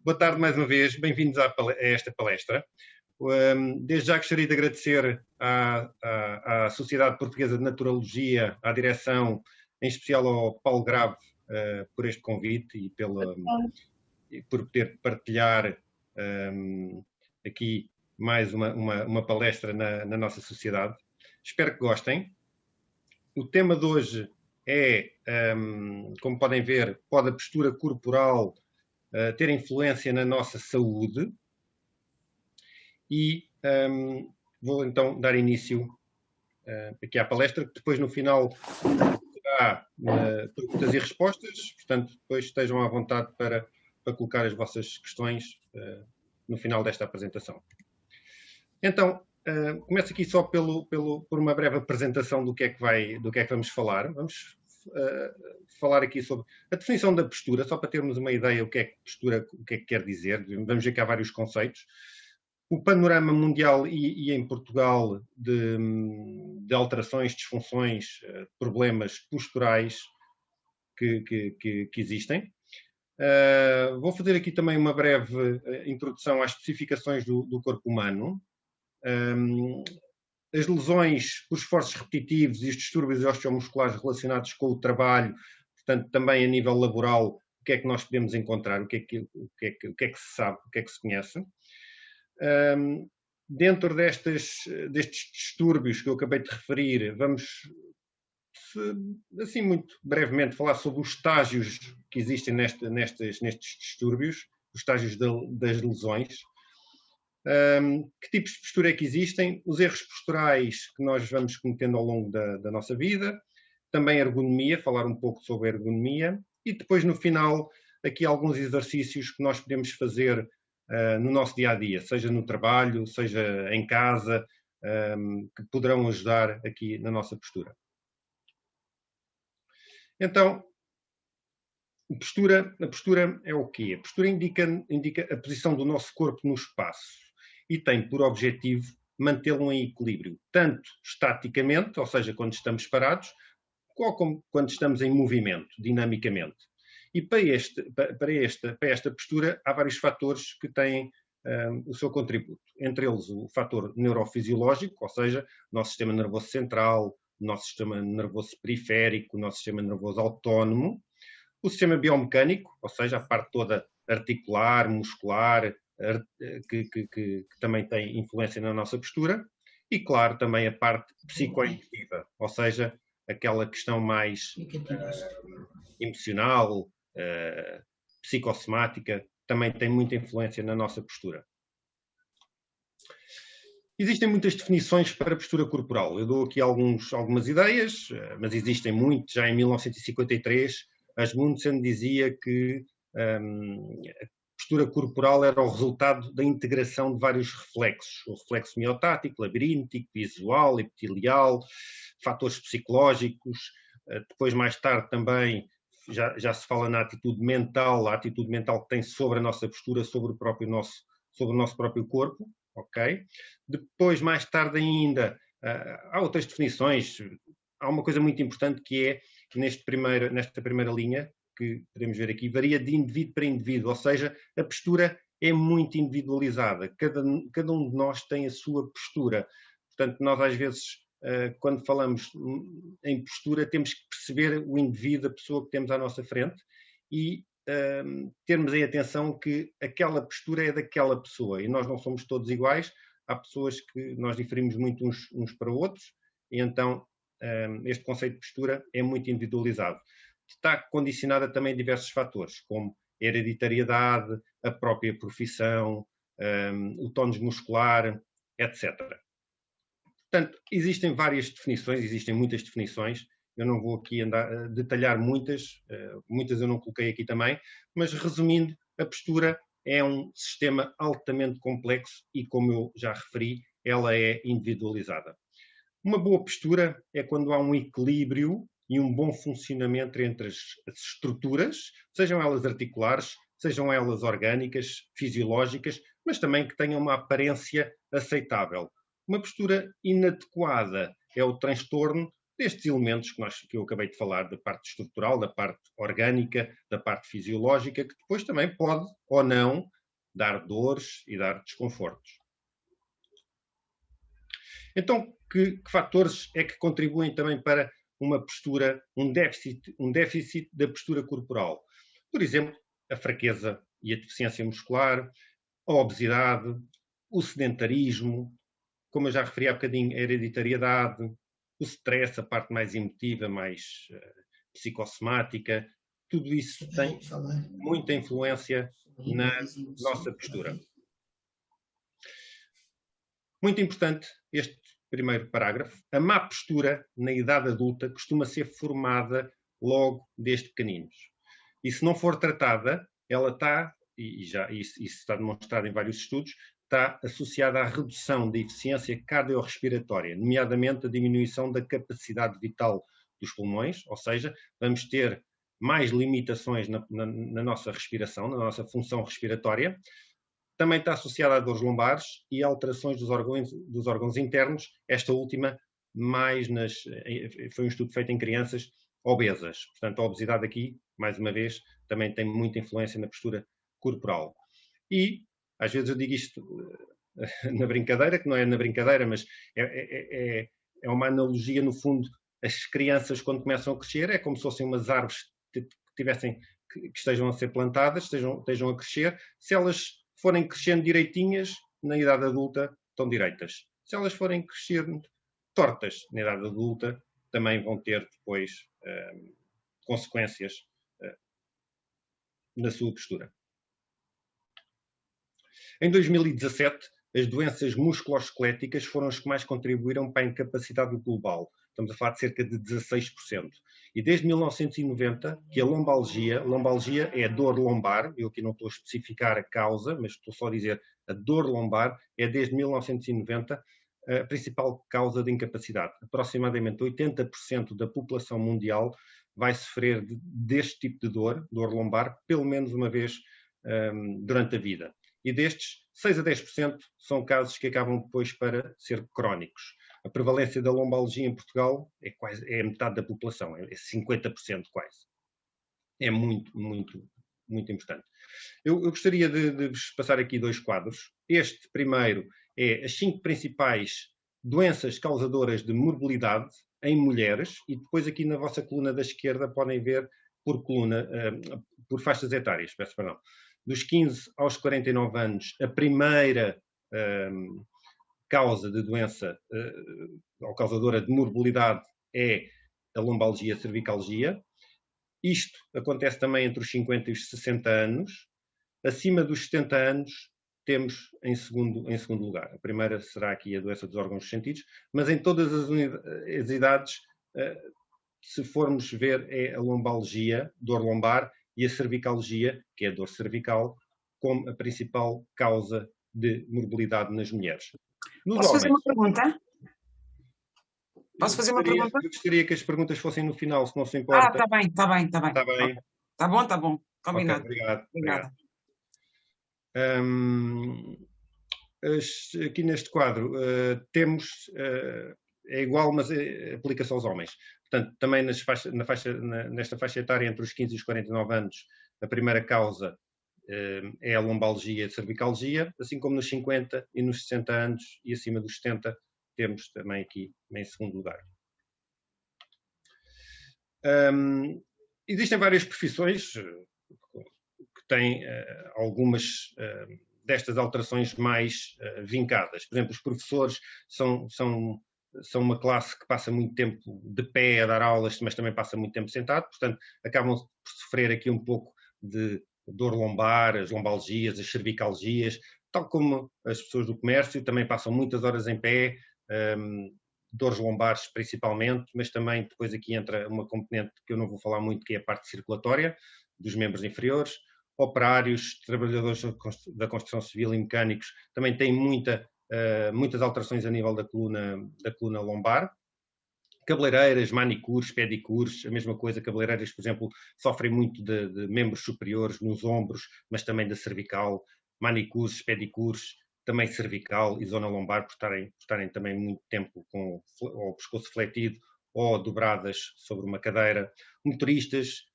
Boa tarde mais uma vez, bem-vindos a esta palestra. Desde já gostaria de agradecer à Sociedade Portuguesa de Naturologia, à direção, em especial ao Paulo Grave, por este convite e por poder partilhar aqui mais uma palestra na nossa sociedade. Espero que gostem. O tema de hoje é, como podem ver, pode a postura corporal ter influência na nossa saúde e vou então dar início aqui à palestra, que depois no final terá perguntas e respostas, portanto depois estejam à vontade para colocar as vossas questões no final desta apresentação. Então, começo aqui só por uma breve apresentação do que é que vamos falar. Vamos falar aqui sobre a definição da postura, só para termos uma ideia o que é que postura, o que é que quer dizer. Vamos ver que há vários conceitos. O panorama mundial e em Portugal de alterações, disfunções, problemas posturais que existem. Vou fazer aqui também uma breve introdução às especificações do corpo humano. As lesões por esforços repetitivos e os distúrbios osteomusculares relacionados com o trabalho, portanto, também a nível laboral, o que é que nós podemos encontrar, o que é que se sabe, o que é que se conhece. Dentro destes distúrbios que eu acabei de referir, vamos, assim muito brevemente, falar sobre os estágios que existem nestes distúrbios, os estágios das lesões. Que tipos de postura é que existem, os erros posturais que nós vamos cometendo ao longo da nossa vida, também ergonomia, falar um pouco sobre ergonomia, e depois no final aqui alguns exercícios que nós podemos fazer no nosso dia-a-dia, seja no trabalho, seja em casa, que poderão ajudar aqui na nossa postura. Então, a postura é o quê? A postura indica a posição do nosso corpo no espaço e tem por objetivo mantê-lo em equilíbrio, tanto estaticamente, ou seja, quando estamos parados, como quando estamos em movimento, dinamicamente. E para esta postura há vários fatores que têm o seu contributo. Entre eles o fator neurofisiológico, ou seja, o nosso sistema nervoso central, o nosso sistema nervoso periférico, o nosso sistema nervoso autónomo, o sistema biomecânico, ou seja, a parte toda articular, muscular, que também tem influência na nossa postura, e claro, também a parte psicoemotiva, ou seja, aquela questão mais emocional, psicossomática, também tem muita influência na nossa postura. Existem muitas definições para a postura corporal. Eu dou aqui algumas ideias, mas existem muitas. Já em 1953, Asmundsen dizia que a postura corporal era o resultado da integração de vários reflexos. O reflexo miotático, labiríntico, visual, epitelial, fatores psicológicos. Depois, mais tarde, também já se fala na atitude mental, a atitude mental que tem sobre a nossa postura, sobre o nosso próprio corpo. Okay? Depois, mais tarde ainda, há outras definições. Há uma coisa muito importante que é que nesta primeira linha, que podemos ver aqui, varia de indivíduo para indivíduo, ou seja, a postura é muito individualizada. Cada um de nós tem a sua postura. Portanto, nós às vezes, quando falamos em postura, temos que perceber o indivíduo, a pessoa que temos à nossa frente e termos em atenção que aquela postura é daquela pessoa e nós não somos todos iguais. Há pessoas que nós diferimos muito uns para outros e então este conceito de postura é muito individualizado. Está condicionada também a diversos fatores, como a hereditariedade, a própria profissão, o tónus muscular, etc. Portanto, existem várias definições, existem muitas definições. Eu não vou aqui detalhar muitas eu não coloquei aqui também, mas resumindo, a postura é um sistema altamente complexo e, como eu já referi, ela é individualizada. Uma boa postura é quando há um equilíbrio e um bom funcionamento entre as estruturas, sejam elas articulares, sejam elas orgânicas, fisiológicas, mas também que tenham uma aparência aceitável. Uma postura inadequada é o transtorno destes elementos que eu acabei de falar, da parte estrutural, da parte orgânica, da parte fisiológica, que depois também pode ou não dar dores e dar desconfortos. Então, que fatores é que contribuem também para uma postura, um déficit da postura corporal? Por exemplo, a fraqueza e a deficiência muscular, a obesidade, o sedentarismo, como eu já referi há bocadinho, a hereditariedade, o stress, a parte mais emotiva, mais psicossomática, tudo isso tem muita influência na nossa postura. Muito importante este primeiro parágrafo. A má postura na idade adulta costuma ser formada logo desde pequeninos. E se não for tratada, ela está, e já isso está demonstrado em vários estudos, está associada à redução da eficiência cardiorrespiratória, nomeadamente a diminuição da capacidade vital dos pulmões, ou seja, vamos ter mais limitações na nossa respiração, na nossa função respiratória. Também está associada a dores lombares e alterações dos órgãos internos, esta última foi um estudo feito em crianças obesas. Portanto, a obesidade aqui, mais uma vez, também tem muita influência na postura corporal. E, às vezes eu digo isto na brincadeira, que não é na brincadeira, mas é uma analogia, no fundo, as crianças quando começam a crescer, é como se fossem umas árvores que estejam a ser plantadas, estejam a crescer. Se elas forem crescendo direitinhas, na idade adulta estão direitas. Se elas forem crescendo tortas na idade adulta, também vão ter depois consequências na sua postura. Em 2017, as doenças musculoesqueléticas foram as que mais contribuíram para a incapacidade global. Estamos a falar de cerca de 16%. E desde 1990, que a lombalgia é a dor lombar, eu aqui não estou a especificar a causa, mas estou só a dizer a dor lombar, é desde 1990 a principal causa de incapacidade. Aproximadamente 80% da população mundial vai sofrer deste tipo de dor lombar, pelo menos uma vez durante a vida. E destes, 6 a 10% são casos que acabam depois para ser crónicos. A prevalência da lombalgia em Portugal é metade da população, é 50% quase. É muito, muito, muito importante. Eu gostaria de vos passar aqui 2 quadros. Este primeiro é as 5 principais doenças causadoras de morbilidade em mulheres, e depois aqui na vossa coluna da esquerda podem ver por faixas etárias, peço perdão. Dos 15 aos 49 anos, a primeira causa de doença ou causadora de morbilidade é a lombalgia cervicalgia. Isto acontece também entre os 50 e os 60 anos. Acima dos 70 anos, temos em segundo lugar. A primeira será aqui a doença dos órgãos dos sentidos, mas em todas as idades, se formos ver, é a lombalgia, dor lombar, e a cervicalgia, que é a dor cervical, como a principal causa de morbilidade nas mulheres. Posso fazer uma pergunta? Posso fazer uma pergunta? Eu gostaria que as perguntas fossem no final, se não se importa. Está bem. Está bem. Está bom. Combinado. Okay, obrigado. Aqui neste quadro temos, é igual, mas aplica-se aos homens. Portanto, também nesta faixa etária entre os 15 e os 49 anos, a primeira causa é a lombalgia e a cervicalgia, assim como nos 50 e nos 60 anos e acima dos 70 temos também aqui em segundo lugar. Existem várias profissões que têm algumas destas alterações mais vincadas. Por exemplo, os professores são uma classe que passa muito tempo de pé a dar aulas, mas também passa muito tempo sentado, portanto, acabam por sofrer aqui um pouco de dor lombar, as lombalgias, as cervicalgias, tal como as pessoas do comércio, também passam muitas horas em pé, dores lombares principalmente, mas também depois aqui entra uma componente que eu não vou falar muito, que é a parte circulatória dos membros inferiores. Operários, trabalhadores da construção civil e mecânicos também têm muitas alterações a nível da coluna lombar. Cabeleireiras, manicures, pedicures, a mesma coisa. Cabeleireiras, por exemplo, sofrem muito de membros superiores nos ombros, mas também da cervical. Manicures, pedicures, também cervical e zona lombar, por estarem também muito tempo com o pescoço fletido ou dobradas sobre uma cadeira. Motoristas,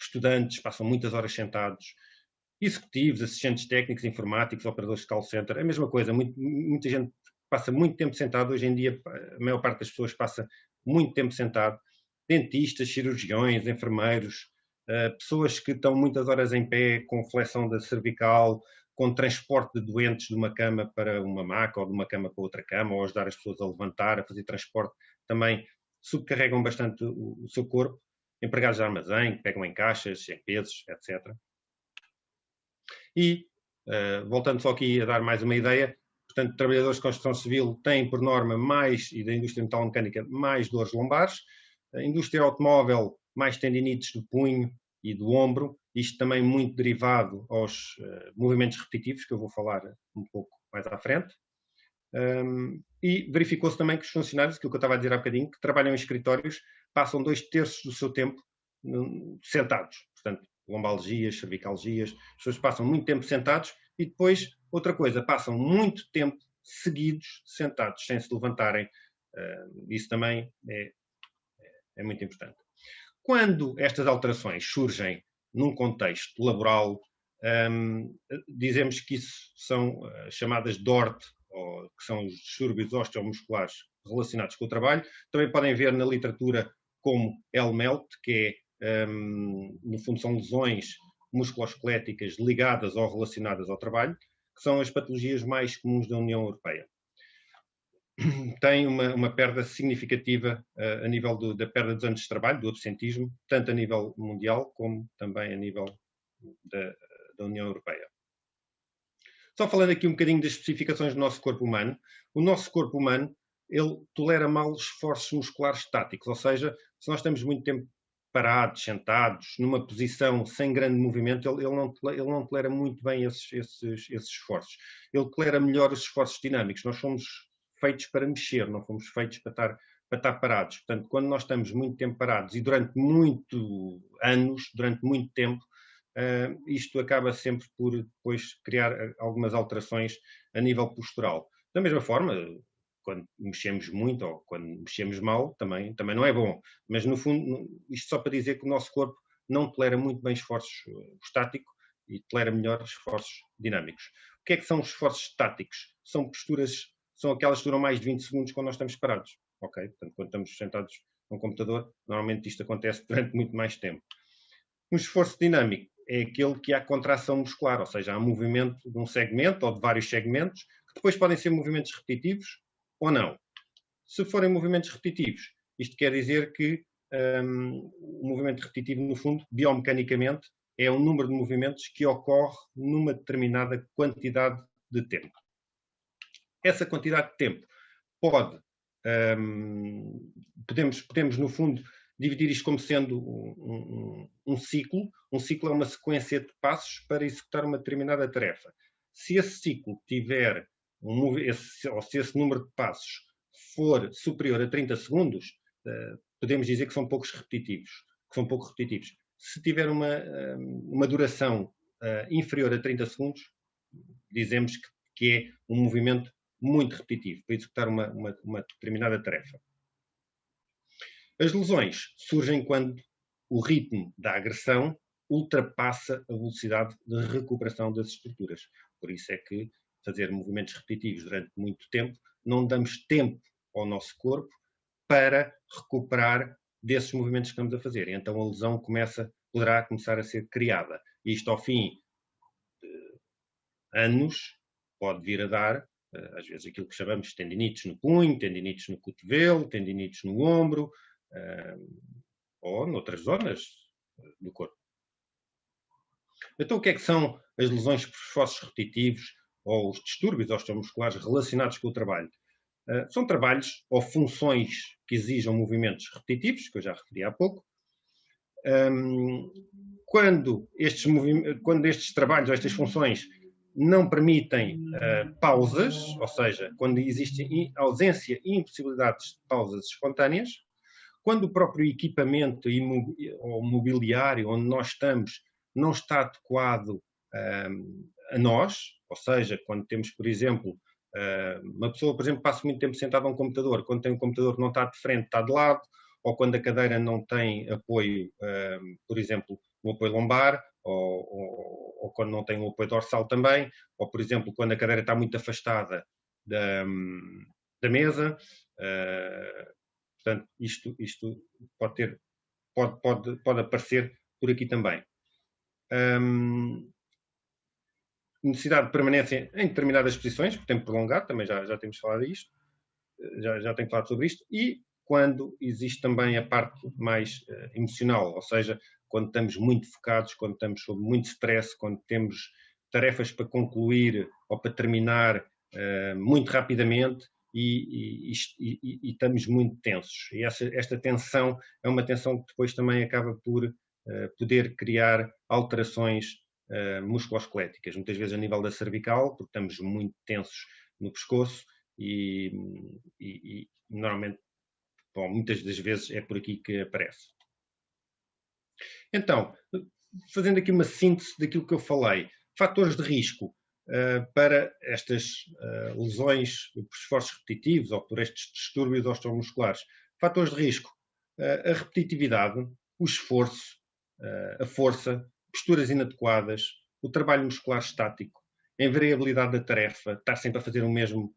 estudantes, passam muitas horas sentados. Executivos, assistentes técnicos, informáticos, operadores de call center, a mesma coisa. Muita gente passa muito tempo sentado. Hoje em dia, a maior parte das pessoas passa muito tempo sentado. Dentistas, cirurgiões, enfermeiros, pessoas que estão muitas horas em pé, com flexão da cervical, com transporte de doentes de uma cama para uma maca ou de uma cama para outra cama, ou ajudar as pessoas a levantar, a fazer transporte, também subcarregam bastante o seu corpo. Empregados de armazém, que pegam em caixas, em pesos, etc. E, voltando só aqui a dar mais uma ideia, portanto, trabalhadores de construção civil têm, por norma, mais, e da indústria metalomecânica, mais dores lombares. A indústria automóvel, mais tendinites do punho e do ombro, isto também muito derivado aos movimentos repetitivos, que eu vou falar um pouco mais à frente. E verificou-se também que os funcionários, aquilo que eu estava a dizer há bocadinho, que trabalham em escritórios, passam 2/3 do seu tempo sentados. Portanto, lombalgias, cervicalgias, as pessoas passam muito tempo sentados e depois, outra coisa, passam muito tempo seguidos sentados, sem se levantarem. Isso também é muito importante. Quando estas alterações surgem num contexto laboral, dizemos que isso são chamadas DORT, ou que são os distúrbios osteomusculares relacionados com o trabalho. Também podem ver na literatura como LMELT, que é, no fundo, são lesões musculoesqueléticas ligadas ou relacionadas ao trabalho, que são as patologias mais comuns da União Europeia. Tem uma perda significativa a nível da perda dos anos de trabalho, do absentismo, tanto a nível mundial como também a nível da União Europeia. Só falando aqui um bocadinho das especificações do nosso corpo humano, o nosso corpo humano, ele tolera mal esforços musculares estáticos, ou seja, se nós estamos muito tempo parados, sentados, numa posição sem grande movimento, ele não tolera muito bem esses esforços. Ele tolera melhor os esforços dinâmicos. Nós somos feitos para mexer, não fomos feitos para estar parados. Portanto, quando nós estamos muito tempo parados e durante muitos anos, durante muito tempo, isto acaba sempre por depois criar algumas alterações a nível postural. Da mesma forma, quando mexemos muito ou quando mexemos mal, também não é bom. Mas, no fundo, isto só para dizer que o nosso corpo não tolera muito bem esforços estáticos e tolera melhor esforços dinâmicos. O que é que são os esforços estáticos? São posturas, são aquelas que duram mais de 20 segundos quando nós estamos parados. Ok? Portanto, quando estamos sentados num computador, normalmente isto acontece durante muito mais tempo. Um esforço dinâmico é aquele que há contração muscular, ou seja, há movimento de um segmento ou de vários segmentos, que depois podem ser movimentos repetitivos ou não. Se forem movimentos repetitivos, isto quer dizer que o movimento repetitivo, no fundo, biomecanicamente, é um número de movimentos que ocorre numa determinada quantidade de tempo. Essa quantidade de tempo podemos, no fundo, dividir isto como sendo um ciclo. Um ciclo é uma sequência de passos para executar uma determinada tarefa. Se esse ciclo tiver, ou se esse número de passos for superior a 30 segundos, podemos dizer que são pouco repetitivos. Se tiver uma duração inferior a 30 segundos, dizemos que é um movimento muito repetitivo para executar uma determinada tarefa. As lesões surgem quando o ritmo da agressão ultrapassa a velocidade de recuperação das estruturas. Por isso é que fazer movimentos repetitivos durante muito tempo, não damos tempo ao nosso corpo para recuperar desses movimentos que estamos a fazer. E então a lesão poderá começar a ser criada. E isto, ao fim de anos, pode vir a dar, às vezes, aquilo que chamamos de tendinites no punho, tendinites no cotovelo, tendinites no ombro, ou noutras zonas do corpo. Então, o que é que são as lesões por esforços repetitivos ou os distúrbios osteomusculares relacionados com o trabalho? São trabalhos ou funções que exijam movimentos repetitivos, que eu já referi há pouco. Quando estes trabalhos ou estas funções não permitem pausas, ou seja, quando existe ausência e impossibilidades de pausas espontâneas, quando o próprio equipamento ou mobiliário onde nós estamos não está adequado a nós, ou seja, quando temos, por exemplo, uma pessoa, por exemplo, passa muito tempo sentada a um computador, quando tem um computador que não está de frente, está de lado, ou quando a cadeira não tem apoio, por exemplo, um apoio lombar, ou quando não tem um apoio dorsal também, ou, por exemplo, quando a cadeira está muito afastada da mesa. Portanto, isto pode aparecer por aqui também. Necessidade de permanência em determinadas posições, por tempo prolongado, também já temos falado disto, já tenho falado sobre isto, e quando existe também a parte mais emocional, ou seja, quando estamos muito focados, quando estamos sob muito stress, quando temos tarefas para concluir ou para terminar muito rapidamente e estamos muito tensos. E esta tensão é uma tensão que depois também acaba por poder criar alterações musculoesqueléticas, muitas vezes a nível da cervical, porque estamos muito tensos no pescoço e normalmente, bom, muitas das vezes é por aqui que aparece. Então, fazendo aqui uma síntese daquilo que eu falei, fatores de risco para estas lesões por esforços repetitivos ou por estes distúrbios osteomusculares. Fatores de risco, a repetitividade, o esforço, a força, posturas inadequadas, o trabalho muscular estático, a invariabilidade da tarefa, estar sempre a fazer a mesma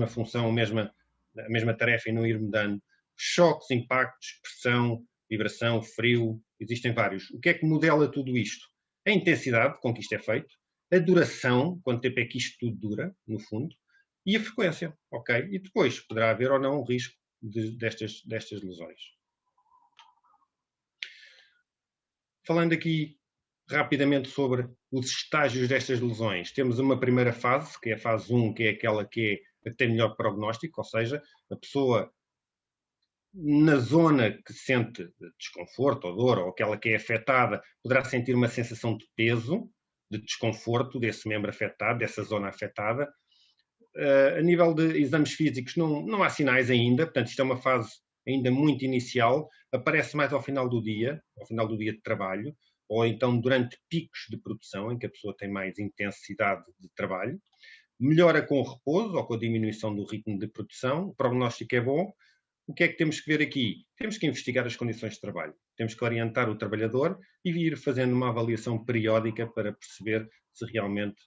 função, a mesma tarefa e não ir mudando, choques, impactos, pressão, vibração, frio, existem vários. O que é que modela tudo isto? A intensidade com que isto é feito, a duração, quanto tempo é que isto tudo dura, no fundo, e a frequência, ok? E depois poderá haver ou não um risco destas lesões. Falando aqui rapidamente sobre os estágios destas lesões, temos uma primeira fase, que é a fase 1, que é aquela que tem melhor prognóstico, ou seja, a pessoa na zona que sente desconforto ou dor, ou aquela que é afetada, poderá sentir uma sensação de peso, de desconforto desse membro afetado, dessa zona afetada. A nível de exames físicos não há sinais ainda, portanto isto é uma fase ainda muito inicial, aparece mais ao final do dia de trabalho, ou então durante picos de produção, em que a pessoa tem mais intensidade de trabalho. Melhora com o repouso ou com a diminuição do ritmo de produção, o prognóstico é bom. O que é que temos que ver aqui? Temos que investigar as condições de trabalho. Temos que orientar o trabalhador e ir fazendo uma avaliação periódica para perceber se realmente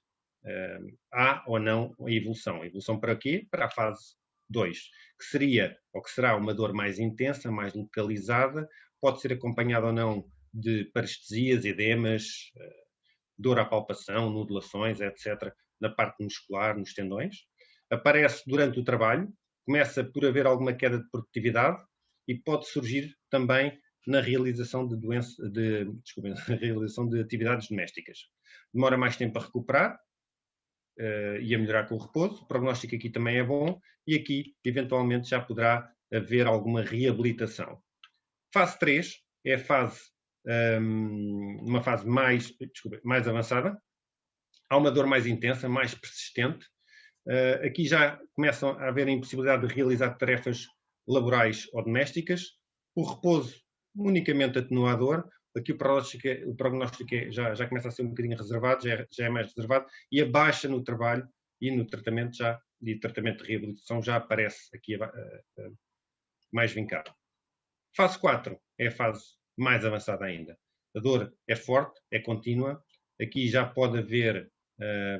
há ou não a evolução. A evolução para quê? Para a fase 2, que seria ou que será uma dor mais intensa, mais localizada, pode ser acompanhada ou não de parestesias, edemas, dor à palpação, nodulações, etc., na parte muscular, nos tendões. Aparece durante o trabalho, começa por haver alguma queda de produtividade e pode surgir também na realização realização de atividades domésticas. Demora mais tempo a recuperar e a melhorar com o repouso. O prognóstico aqui também é bom e aqui, eventualmente, já poderá haver alguma reabilitação. Fase 3 é uma fase mais avançada. Há uma dor mais intensa, mais persistente. Aqui já começam a haver a impossibilidade de realizar tarefas laborais ou domésticas. O repouso unicamente atenuador. Aqui o prognóstico já começa a ser um bocadinho reservado, já é mais reservado, e a baixa no trabalho e no tratamento tratamento de reabilitação já aparece aqui mais vincado. Fase 4 é a fase mais avançada ainda. A dor é forte, é contínua. Aqui já pode haver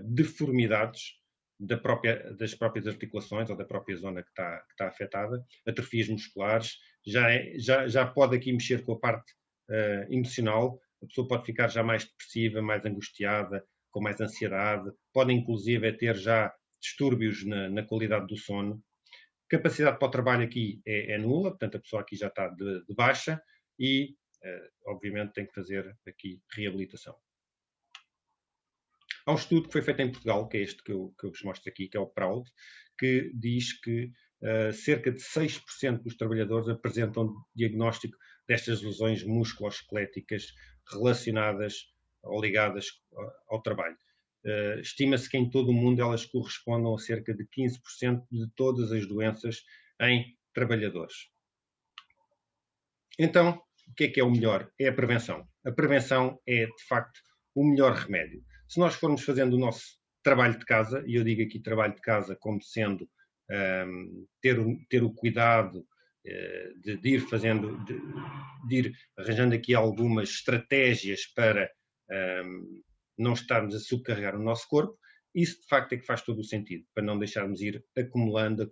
deformidades das próprias articulações ou da própria zona que está afetada, atrofias musculares, já pode aqui mexer com a parte emocional, a pessoa pode ficar já mais depressiva, mais angustiada, com mais ansiedade, pode inclusive ter já distúrbios na qualidade do sono. Capacidade para o trabalho aqui é nula, portanto a pessoa aqui já está de baixa e obviamente tem que fazer aqui reabilitação. Há um estudo que foi feito em Portugal, que é este que eu vos mostro aqui, que é o PROUD, que diz que cerca de 6% dos trabalhadores apresentam diagnóstico destas lesões musculoesqueléticas relacionadas ou ligadas ao trabalho. Estima-se que em todo o mundo elas correspondam a cerca de 15% de todas as doenças em trabalhadores. Então, o que é o melhor? É a prevenção. A prevenção é, de facto, o melhor remédio. Se nós formos fazendo o nosso trabalho de casa, e eu digo aqui trabalho de casa como sendo ter o cuidado de ir fazendo, de ir arranjando aqui algumas estratégias para não estarmos a subcarregar o nosso corpo. Isso, de facto, é que faz todo o sentido, para não deixarmos ir acumulando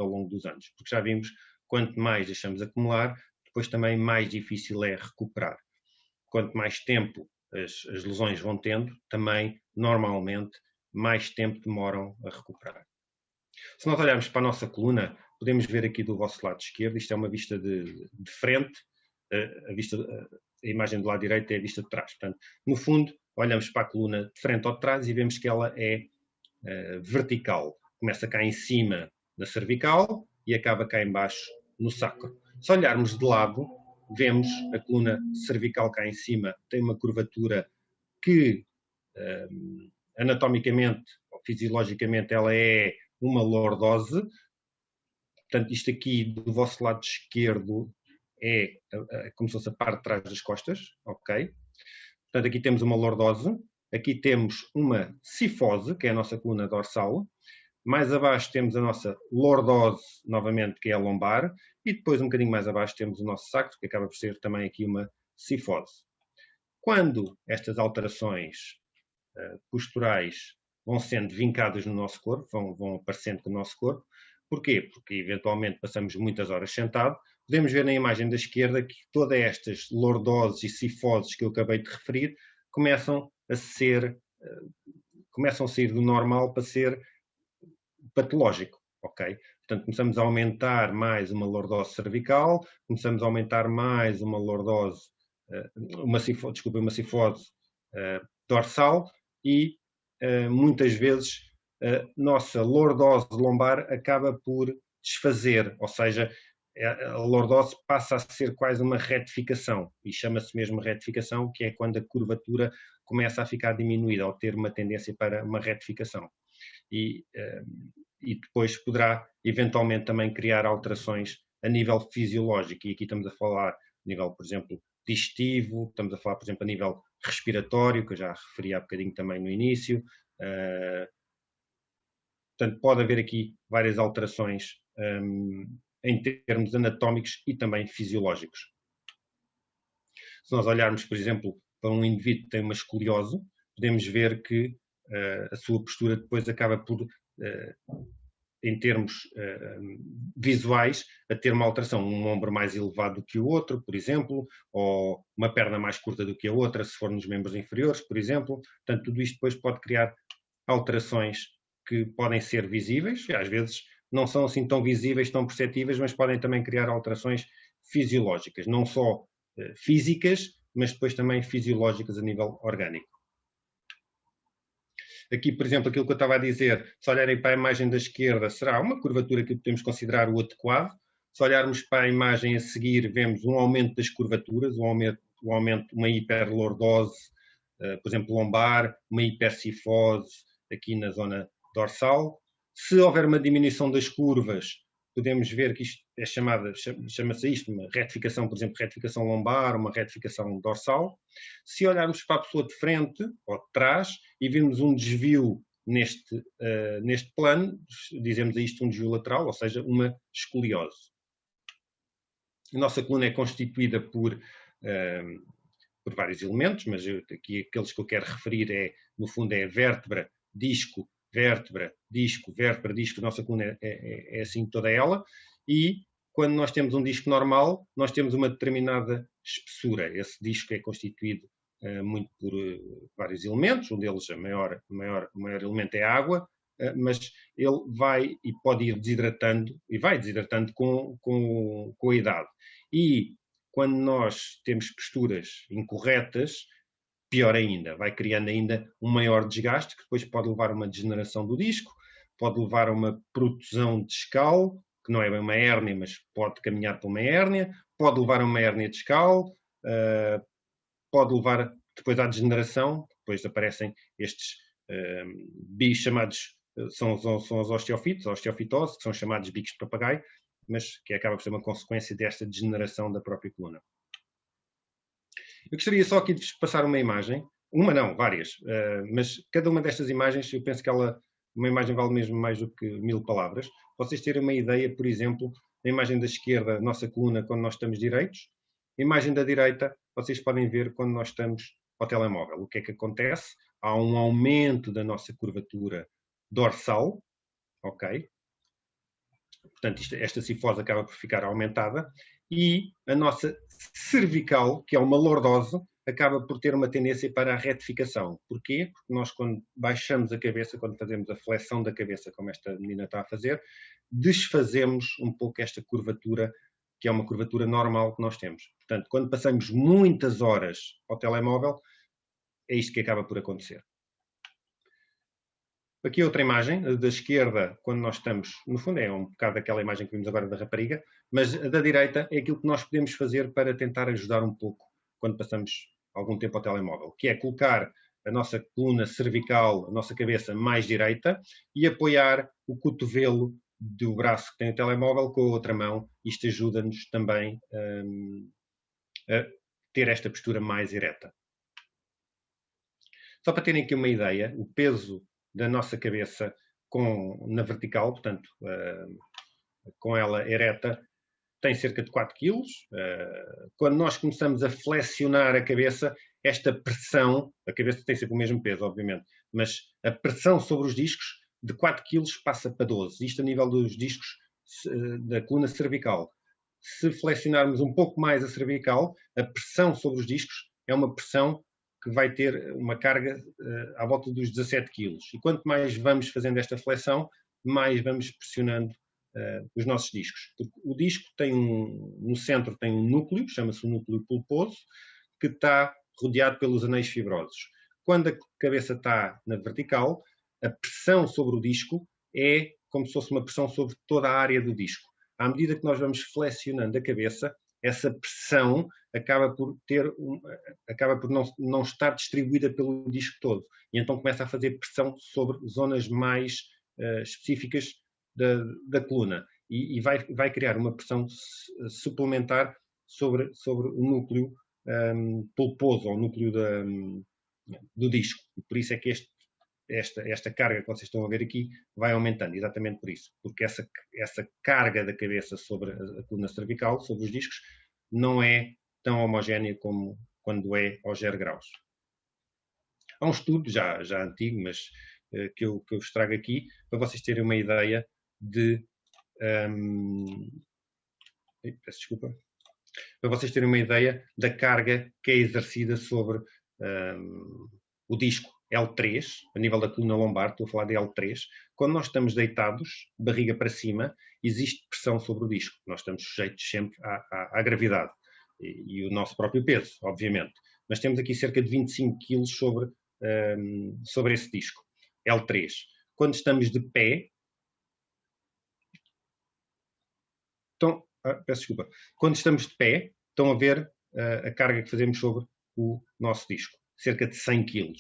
ao longo dos anos. Porque já vimos, quanto mais deixamos acumular, depois também mais difícil é recuperar. Quanto mais tempo as lesões vão tendo, também, normalmente, mais tempo demoram a recuperar. Se nós olharmos para a nossa coluna, podemos ver aqui do vosso lado esquerdo, isto é uma vista de frente, a imagem do lado direito é a vista de trás. Portanto, no fundo, olhamos para a coluna de frente ou de trás e vemos que ela é vertical. Começa cá em cima na cervical e acaba cá em baixo no sacro. Se olharmos de lado, vemos a coluna cervical cá em cima tem uma curvatura que anatomicamente ou fisiologicamente ela é uma lordose. Portanto, isto aqui do vosso lado esquerdo é como se fosse a parte de trás das costas, ok? Portanto, aqui temos uma lordose, aqui temos uma cifose, que é a nossa coluna dorsal, mais abaixo temos a nossa lordose, novamente, que é a lombar, e depois um bocadinho mais abaixo temos o nosso sacro, que acaba por ser também aqui uma cifose. Quando estas alterações posturais vão sendo vincadas no nosso corpo, vão aparecendo no nosso corpo, porquê? Porque eventualmente passamos muitas horas sentado. Podemos ver na imagem da esquerda que todas estas lordoses e cifoses que eu acabei de referir começam a sair do normal para ser patológico, ok? Portanto, começamos a aumentar mais uma lordose cervical, começamos a aumentar mais uma lordose, uma cifose dorsal e muitas vezes a nossa lordose lombar acaba por desfazer, ou seja, a lordose passa a ser quase uma retificação, e chama-se mesmo retificação, que é quando a curvatura começa a ficar diminuída, ou ter uma tendência para uma retificação. E depois poderá eventualmente também criar alterações a nível fisiológico, e aqui estamos a falar a nível, por exemplo, digestivo, estamos a falar, por exemplo, a nível respiratório, que eu já referi há bocadinho também no início. Portanto, pode haver aqui várias alterações em termos anatómicos e também fisiológicos. Se nós olharmos, por exemplo, para um indivíduo que tem uma escoliose, podemos ver que a sua postura depois acaba por, em termos visuais, a ter uma alteração, um ombro mais elevado do que o outro, por exemplo, ou uma perna mais curta do que a outra, se for nos membros inferiores, por exemplo. Portanto, tudo isto depois pode criar alterações que podem ser visíveis, e às vezes não são assim tão visíveis, tão perceptíveis, mas podem também criar alterações fisiológicas, não só físicas, mas depois também fisiológicas a nível orgânico. Aqui, por exemplo, aquilo que eu estava a dizer, se olharem para a imagem da esquerda, será uma curvatura que podemos considerar o adequado. Se olharmos para a imagem a seguir, vemos um aumento das curvaturas, uma hiperlordose, por exemplo, lombar, uma hipercifose aqui na zona dorsal. Se houver uma diminuição das curvas, podemos ver que isto é chama-se isto, uma retificação, por exemplo, retificação lombar, uma retificação dorsal. Se olharmos para a pessoa de frente ou de trás e virmos um desvio neste plano, dizemos a isto um desvio lateral, ou seja, uma escoliose. A nossa coluna é constituída por vários elementos, mas aqui aqueles que eu quero referir no fundo, é vértebra, disco, vértebra, disco, a nossa coluna é assim toda ela, e quando nós temos um disco normal, nós temos uma determinada espessura. Esse disco é constituído muito por vários elementos, um deles, o maior elemento é a água, mas ele vai e pode ir desidratando, e vai desidratando com a idade. E quando nós temos posturas incorretas, pior ainda, vai criando ainda um maior desgaste, que depois pode levar a uma degeneração do disco, pode levar a uma protusão discal, que não é bem uma hérnia, mas pode caminhar para uma hérnia, pode levar a uma hérnia discal, pode levar depois à degeneração, depois aparecem estes bicos chamados, são os osteofitos, a osteofitose, que são chamados bicos de papagaio, mas que acaba por ser uma consequência desta degeneração da própria coluna. Eu gostaria só aqui de vos passar uma imagem, várias, mas cada uma destas imagens, eu penso que uma imagem vale mesmo mais do que 1000 palavras. Vocês terem uma ideia, por exemplo, Na imagem da esquerda, a nossa coluna quando nós estamos direitos. Na imagem da direita, vocês podem ver quando nós estamos ao telemóvel. O que é que acontece? Há um aumento da nossa curvatura dorsal, ok? Portanto, esta cifose acaba por ficar aumentada e a nossa cervical, que é uma lordose, acaba por ter uma tendência para a retificação. Porquê? Porque nós, quando baixamos a cabeça, quando fazemos a flexão da cabeça, como esta menina está a fazer, desfazemos um pouco esta curvatura, que é uma curvatura normal que nós temos. Portanto, quando passamos muitas horas ao telemóvel, é isto que acaba por acontecer. Aqui outra imagem, da esquerda, quando nós estamos, no fundo é um bocado daquela imagem que vimos agora da rapariga, mas a da direita é aquilo que nós podemos fazer para tentar ajudar um pouco quando passamos algum tempo ao telemóvel, que é colocar a nossa coluna cervical, a nossa cabeça mais direita e apoiar o cotovelo do braço que tem o telemóvel com a outra mão. Isto ajuda-nos também a ter esta postura mais ereta. Só para terem aqui uma ideia, o peso da nossa cabeça na vertical, portanto, com ela ereta, tem cerca de 4 kg. Quando nós começamos a flexionar a cabeça, esta pressão, a cabeça tem sempre o mesmo peso, obviamente, mas a pressão sobre os discos de 4 kg passa para 12. Isto a nível dos discos da coluna cervical. Se flexionarmos um pouco mais a cervical, a pressão sobre os discos é uma pressão que vai ter uma carga à volta dos 17 kg. E quanto mais vamos fazendo esta flexão, mais vamos pressionando os nossos discos. O disco tem no centro tem um núcleo, chama-se o núcleo pulposo, que está rodeado pelos anéis fibrosos. Quando a cabeça está na vertical, a pressão sobre o disco é como se fosse uma pressão sobre toda a área do disco. À medida que nós vamos flexionando a cabeça, essa pressão acaba por não estar distribuída pelo disco todo. E então começa a fazer pressão sobre zonas mais específicas da coluna. E vai criar uma pressão suplementar sobre o núcleo pulposo, ou o núcleo do disco. E por isso é que esta carga que vocês estão a ver aqui vai aumentando, exatamente por isso. Porque essa carga da cabeça sobre a coluna cervical, sobre os discos, não é tão homogénea como quando é aos 0 graus. Há um estudo já antigo, mas que eu vos trago aqui, para vocês terem uma ideia de... peço desculpa. Para vocês terem uma ideia da carga que é exercida sobre o disco L3, a nível da coluna lombar, estou a falar de L3. Quando nós estamos deitados, barriga para cima, existe pressão sobre o disco. Nós estamos sujeitos sempre à gravidade e o nosso próprio peso, obviamente. Mas temos aqui cerca de 25 kg sobre esse disco, L3. Quando estamos de pé, peço desculpa. Quando estamos de pé, estão a ver a carga que fazemos sobre o nosso disco, cerca de 100 kg.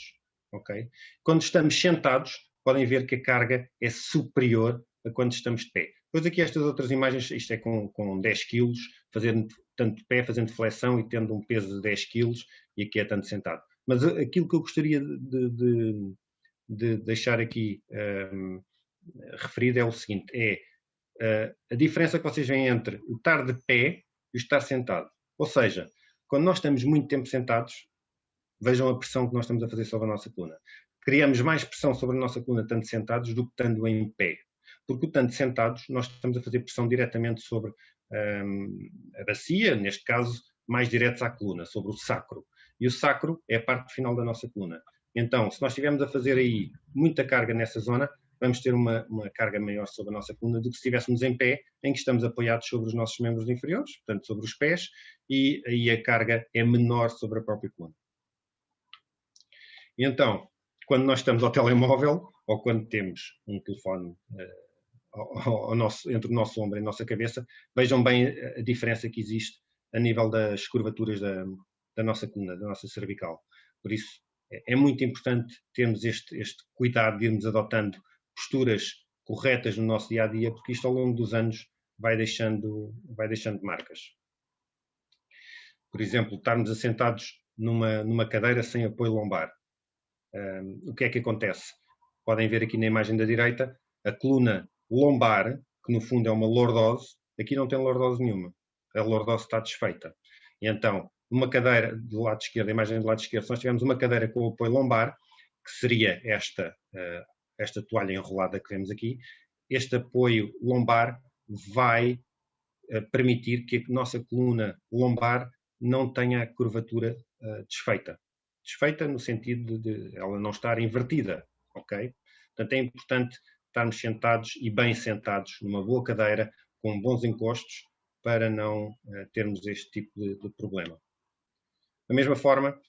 Okay? Quando estamos sentados, podem ver que a carga é superior a quando estamos de pé. Depois aqui estas outras imagens, isto é com 10 kg, fazendo tanto de pé, fazendo flexão e tendo um peso de 10 kg, e aqui é tanto sentado. Mas aquilo que eu gostaria de deixar aqui referido é o seguinte, a diferença que vocês veem entre o estar de pé e o estar sentado. Ou seja, quando nós estamos muito tempo sentados, vejam a pressão que nós estamos a fazer sobre a nossa coluna. Criamos mais pressão sobre a nossa coluna estando sentados do que estando em pé. Porque estando sentados, nós estamos a fazer pressão diretamente sobre a bacia, neste caso, mais diretos à coluna, sobre o sacro. E o sacro é a parte final da nossa coluna. Então, se nós estivermos a fazer aí muita carga nessa zona, vamos ter uma carga maior sobre a nossa coluna do que se estivéssemos em pé, em que estamos apoiados sobre os nossos membros inferiores, portanto, sobre os pés, e aí a carga é menor sobre a própria coluna. E então, quando nós estamos ao telemóvel, ou quando temos um telefone entre o nosso ombro e a nossa cabeça, vejam bem a diferença que existe a nível das curvaturas da nossa coluna, da nossa cervical. Por isso, é muito importante termos este cuidado de irmos adotando posturas corretas no nosso dia-a-dia, porque isto ao longo dos anos vai deixando marcas. Por exemplo, estarmos assentados numa cadeira sem apoio lombar. O que é que acontece? Podem ver aqui na imagem da direita a coluna lombar, que no fundo é uma lordose, aqui não tem lordose nenhuma. A lordose está desfeita. E então, uma cadeira do lado esquerdo, a imagem do lado esquerdo, se nós tivermos uma cadeira com apoio lombar, que seria esta toalha enrolada que vemos aqui, este apoio lombar vai permitir que a nossa coluna lombar não tenha a curvatura desfeita. Desfeita no sentido de ela não estar invertida, ok? Portanto, é importante estarmos sentados e bem sentados numa boa cadeira, com bons encostos, para não termos este tipo de problema. Da mesma forma,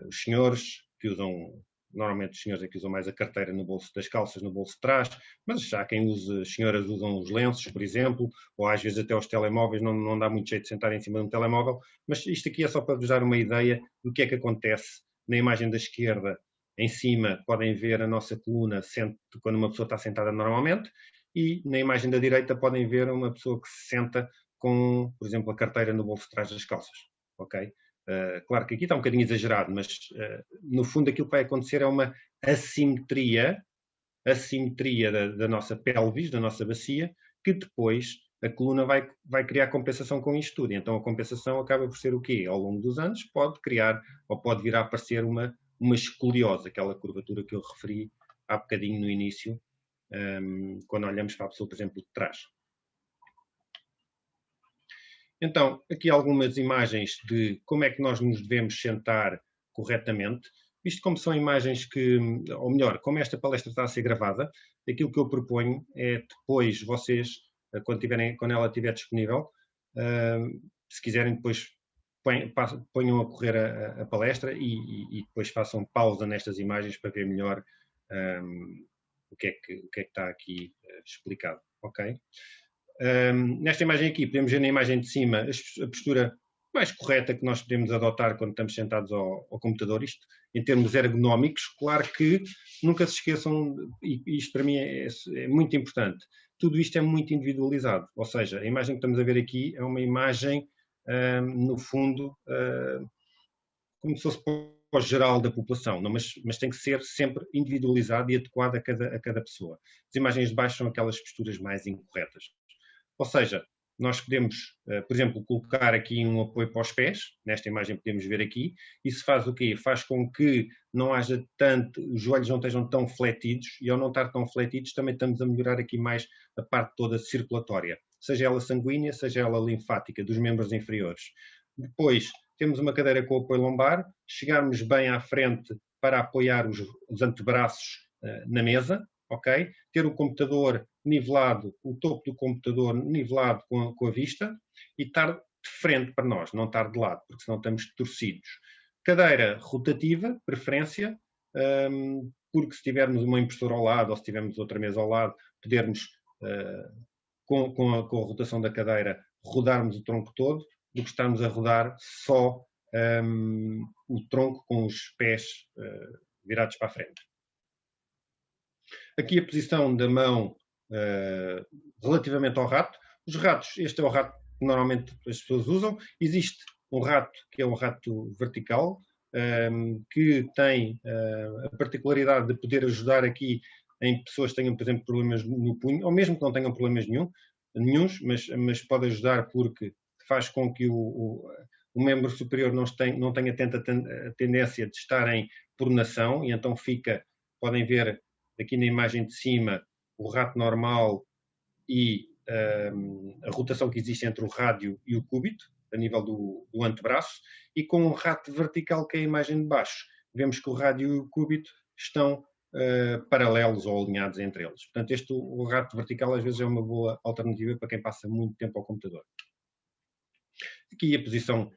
os senhores que usam, normalmente os senhores é que usam mais a carteira no bolso das calças, no bolso de trás, mas já quem usa, as senhoras usam os lenços, por exemplo, ou às vezes até os telemóveis, não dá muito jeito de sentar em cima de um telemóvel, mas isto aqui é só para vos dar uma ideia do que é que acontece na imagem da esquerda. Em cima podem ver a nossa coluna quando uma pessoa está sentada normalmente, e na imagem da direita podem ver uma pessoa que se senta com, por exemplo, a carteira no bolso de trás das calças, ok? Claro que aqui está um bocadinho exagerado, mas no fundo aquilo que vai acontecer é uma assimetria da nossa pelvis, da nossa bacia, que depois a coluna vai criar compensação com isto tudo. E então a compensação acaba por ser o quê? Ao longo dos anos pode criar, ou pode vir a aparecer uma escoliose, aquela curvatura que eu referi há bocadinho no início, quando olhamos para a pessoa, por exemplo, de trás. Então, aqui algumas imagens de como é que nós nos devemos sentar corretamente. Isto como são imagens que, ou melhor, como esta palestra está a ser gravada, aquilo que eu proponho é depois vocês, quando ela estiver disponível, se quiserem depois ponham a correr a palestra e depois façam pausa nestas imagens para ver melhor o que é que está aqui explicado, ok? Nesta imagem aqui, podemos ver na imagem de cima a postura mais correta que nós podemos adotar quando estamos sentados ao computador. Isto, em termos ergonómicos, claro que nunca se esqueçam, e isto para mim é muito importante, tudo isto é muito individualizado. Ou seja, a imagem que estamos a ver aqui é uma imagem, no fundo, como se fosse para o geral da população, não, mas tem que ser sempre individualizado e adequado a cada pessoa. As imagens de baixo são aquelas posturas mais incorretas. Ou seja, nós podemos, por exemplo, colocar aqui um apoio para os pés, nesta imagem podemos ver aqui, isso faz o quê? Faz com que não haja os joelhos não estejam tão fletidos, e ao não estar tão fletidos também estamos a melhorar aqui mais a parte toda circulatória, seja ela sanguínea, seja ela linfática, dos membros inferiores. Depois, temos uma cadeira com apoio lombar, chegarmos bem à frente para apoiar os antebraços na mesa, ok? Ter o computador nivelado, o topo do computador nivelado com a vista e estar de frente para nós, não estar de lado, porque senão estamos torcidos. Cadeira rotativa, preferência, porque se tivermos uma impressora ao lado ou se tivermos outra mesa ao lado, podermos, com a rotação da cadeira, rodarmos o tronco todo, do que estarmos a rodar só o tronco com os pés virados para a frente. Aqui a posição da mão relativamente ao rato. Os ratos, este é o rato que normalmente as pessoas usam. Existe um rato que é um rato vertical, que tem a particularidade de poder ajudar aqui em pessoas que tenham, por exemplo, problemas no punho, ou mesmo que não tenham problemas nenhuns, mas pode ajudar porque faz com que o membro superior não tenha tanta tendência de estar em pronação, e então podem ver aqui na imagem de cima o rato normal e a rotação que existe entre o rádio e o cúbito, a nível do antebraço, e com o rato vertical, que é a imagem de baixo. Vemos que o rádio e o cúbito estão paralelos ou alinhados entre eles. Portanto, o rato vertical às vezes é uma boa alternativa para quem passa muito tempo ao computador. Aqui a posição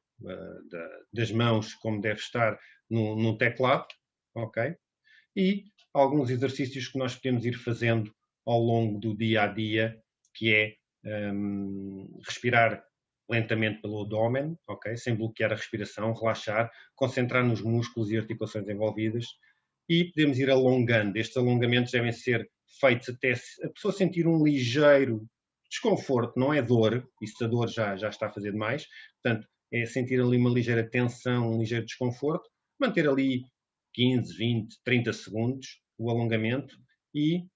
das mãos, como deve estar num teclado, ok? E alguns exercícios que nós podemos ir fazendo ao longo do dia a dia, que é respirar lentamente pelo abdômen, ok? Sem bloquear a respiração, relaxar, concentrar nos músculos e articulações envolvidas, e podemos ir alongando. Estes alongamentos devem ser feitos até a pessoa sentir um ligeiro desconforto, não é dor, isso a dor já está a fazer demais, portanto, é sentir ali uma ligeira tensão, um ligeiro desconforto, manter ali 15, 20, 30 segundos o alongamento, e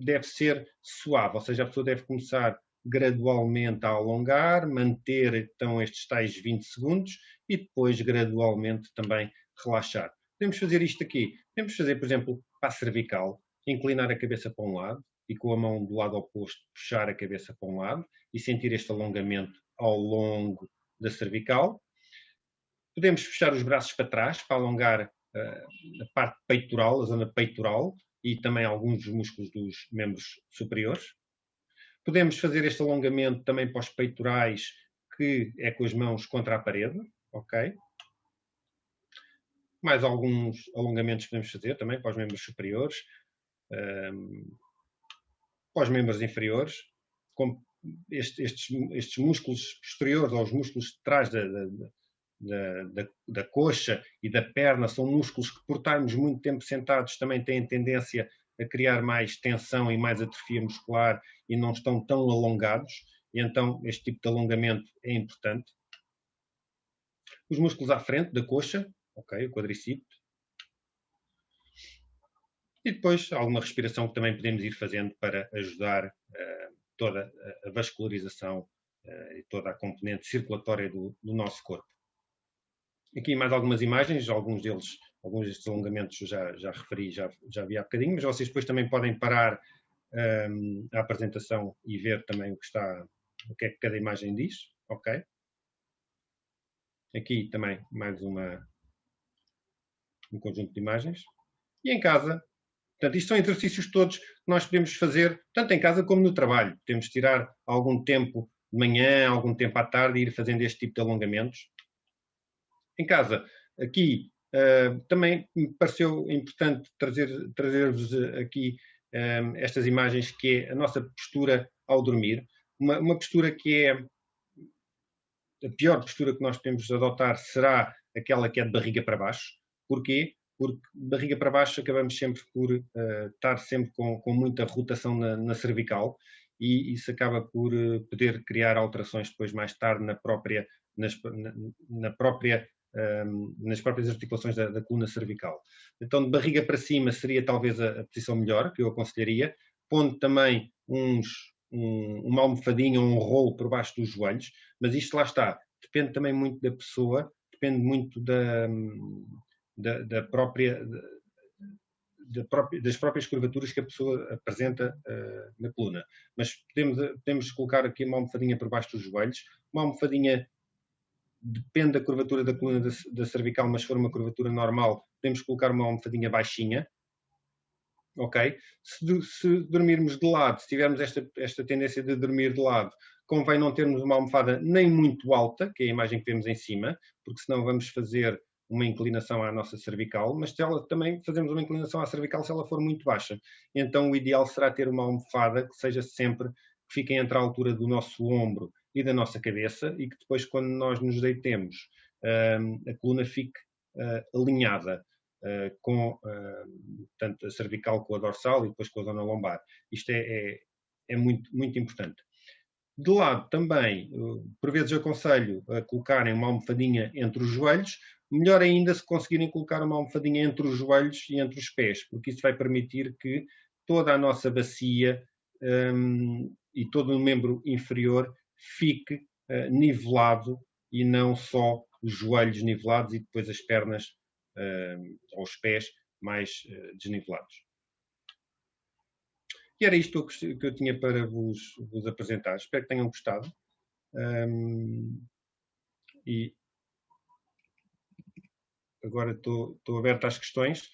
deve ser suave, ou seja, a pessoa deve começar gradualmente a alongar, manter então estes tais 20 segundos e depois gradualmente também relaxar. Podemos fazer isto aqui. Podemos fazer, por exemplo, para a cervical, inclinar a cabeça para um lado e com a mão do lado oposto puxar a cabeça para um lado e sentir este alongamento ao longo da cervical. Podemos fechar os braços para trás para alongar a parte peitoral, a zona peitoral e também alguns dos músculos dos membros superiores. Podemos fazer este alongamento também para os peitorais, que é com as mãos contra a parede, ok? Mais alguns alongamentos podemos fazer também para os membros superiores, para os membros inferiores, como estes músculos posteriores, ou os músculos de trás da coxa e da perna, são músculos que, por estarmos muito tempo sentados, também têm tendência a criar mais tensão e mais atrofia muscular e não estão tão alongados. E então este tipo de alongamento é importante. Os músculos à frente da coxa, ok, o quadricípite. E depois alguma respiração que também podemos ir fazendo para ajudar toda a vascularização e toda a componente circulatória do nosso corpo. Aqui mais algumas imagens, alguns destes alongamentos já referi, já vi há bocadinho, mas vocês depois também podem parar a apresentação e ver também o que é que cada imagem diz, ok? Aqui também mais um conjunto de imagens. E em casa, portanto, isto são exercícios todos que nós podemos fazer, tanto em casa como no trabalho. Podemos tirar algum tempo de manhã, algum tempo à tarde e ir fazendo este tipo de alongamentos. Em casa, aqui também me pareceu importante trazer-vos aqui estas imagens, que é a nossa postura ao dormir. Uma postura que é a pior postura que nós podemos adotar será aquela que é de barriga para baixo. Porquê? Porque de barriga para baixo acabamos sempre por estar sempre com muita rotação na cervical e isso acaba por poder criar alterações depois mais tarde nas próprias articulações da coluna cervical. Então, de barriga para cima seria talvez a posição melhor, que eu aconselharia, pondo também uma almofadinha ou um rolo por baixo dos joelhos, mas isto lá está, depende também muito da pessoa, depende muito das próprias curvaturas que a pessoa apresenta na coluna. Mas podemos colocar aqui uma almofadinha por baixo dos joelhos, uma almofadinha, depende da curvatura da coluna da cervical, mas se for uma curvatura normal, podemos colocar uma almofadinha baixinha, ok? Se dormirmos de lado, se tivermos esta tendência de dormir de lado, convém não termos uma almofada nem muito alta, que é a imagem que vemos em cima, porque senão vamos fazer uma inclinação à nossa cervical, mas também fazemos uma inclinação à cervical se ela for muito baixa. Então o ideal será ter uma almofada que seja sempre, que fique entre a altura do nosso ombro e da nossa cabeça e que depois, quando nós nos deitemos, a coluna fique alinhada com tanto a cervical com a dorsal e depois com a zona lombar. Isto é muito, muito importante. De lado também, por vezes aconselho a colocarem uma almofadinha entre os joelhos, melhor ainda se conseguirem colocar uma almofadinha entre os joelhos e entre os pés, porque isso vai permitir que toda a nossa bacia e todo o membro inferior fique nivelado e não só os joelhos nivelados e depois as pernas ou os pés mais desnivelados. E era isto que eu tinha para vos apresentar. Espero que tenham gostado. E agora estou aberto às questões.